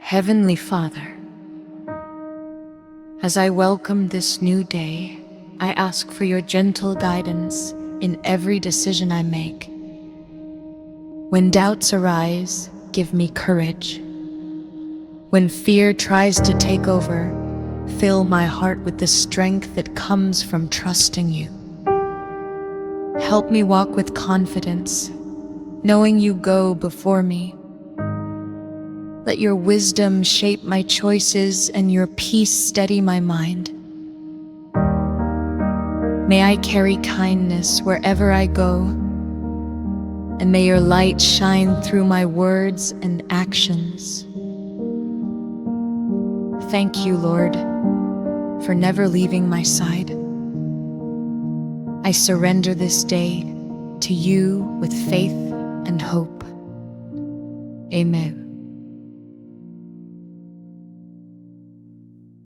Heavenly Father, as I welcome this new day, I ask for your gentle guidance in every decision I make. When doubts arise, give me courage. When fear tries to take over, fill my heart with the strength that comes from trusting you. Help me walk with confidence, knowing you go before me. Let your wisdom shape my choices and your peace steady my mind. May I carry kindness wherever I go, and may your light shine through my words and actions. Thank you, Lord, for never leaving my side. I surrender this day to you with faith and hope. Amen.